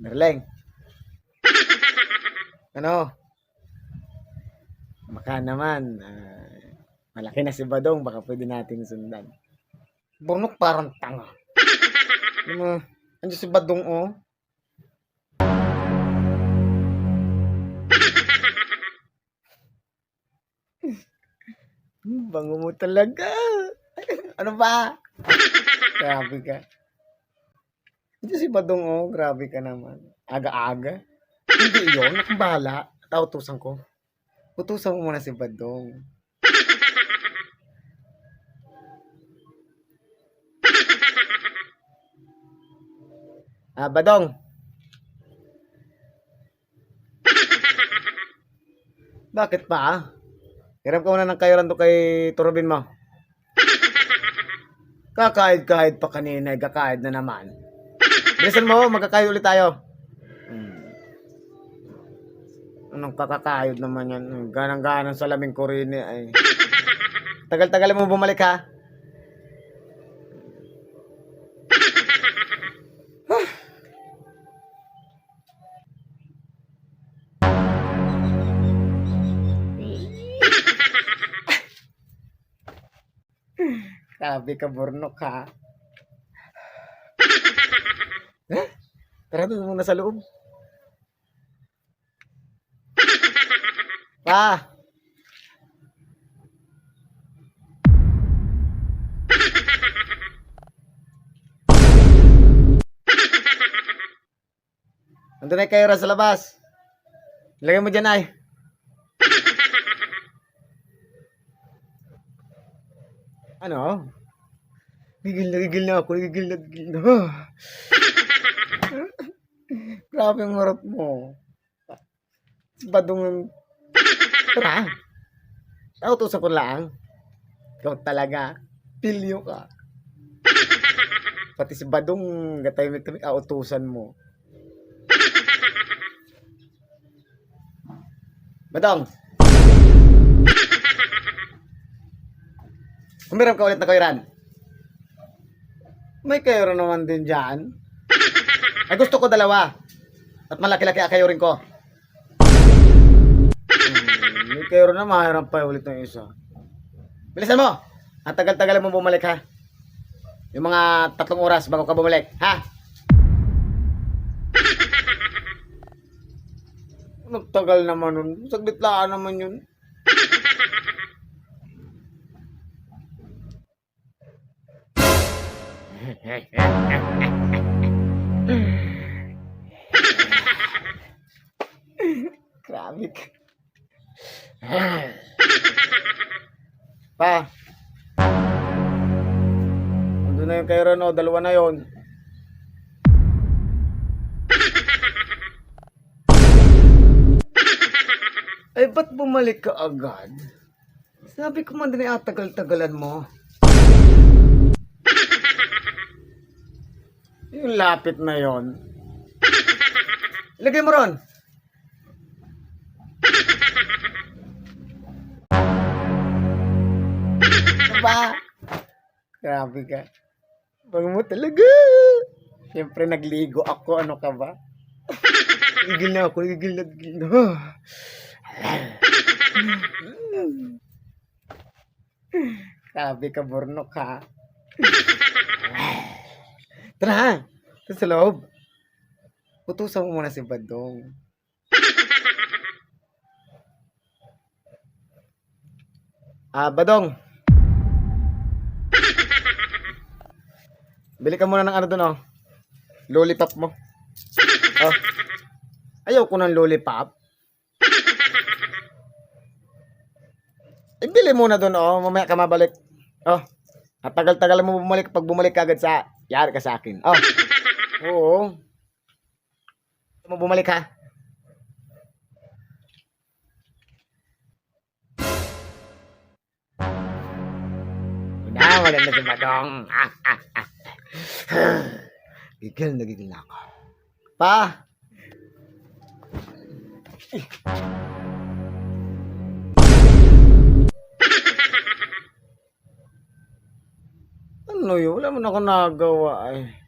Darling. Ano? Baka naman, malaki na si Badong, baka pwede nating sundan. Burnok parang tanga. Andiyan si Badong, oh. Bango mo talaga. Ano ba? Grabe ka. Andiyan si Badong, oh. Grabe ka naman. Aga-aga. Hindi yun. Akong bahala. Utusan ko. Utusan mo muna si Badong. Badong. Bakit pa? Hiram ka muna ng kayuran to kay Turobin mo. Kakahid-kahid pa kanina. Kakahid na naman. Bilisan mo. Magkakahid ulit tayo. Anong kakakahid naman yan? Ganang-ganang salaming ko rin ay. Tagal-tagal mo bumalik ha? Grabe ka, Burnok ha? Tara doon muna sa loob. Pa! Nandun na kayo sa labas. Ilagay mo dyan ay. Ano? Gigil na ako. Gigil na. Grabe ang harap mo. Badong. Tara. Utusan ko lang. Ikaw talaga. Pilyo ka. Pati si Badong gatay-mitay utusan mo. Badong. Umiram ka ulit na kayuran. May kayuran naman din dyan. Ay gusto ko dalawa. At malaki-laki akayurin ko. May kayuran na mahiram pa ulit ng isa. Bilisan mo. Ang tagal-tagal mo bumalik ha. Yung mga 3 oras bago ka bumalik. Ha? Nagtagal naman nun. Saglit lang naman yun. Grabe ka. Pa. Ando na yung kayuran o. Dalawa na yon. Ay, ba't bumalik ka agad? Sabi ko man din ay tagal-tagalan mo. Yung lapit na yon. Ilagay mo ron. Ba? Grabe ka. Bang mo talaga. Siyempre nagligo ako. Ano ka ba? Gigil na ako. Gigil na. Grabe ka, Burnok ha. Tara. Ito sa loob. Utusan mo muna si Badong. Badong. Bili ka muna ng ano dun oh. Lollipop mo. Oh. Ayaw ko ng lollipop. Ibili muna dun oh. Mamaya ka mabalik. Oh. At tagal-tagal mo bumalik. Pag bumalik ka agad sa yari ka sa akin. Oh. Oo. Mo bumalik ha. Maganda si Badong. Gigil na ako. Pa! Ano yun? Wala mo na ako nagawa eh.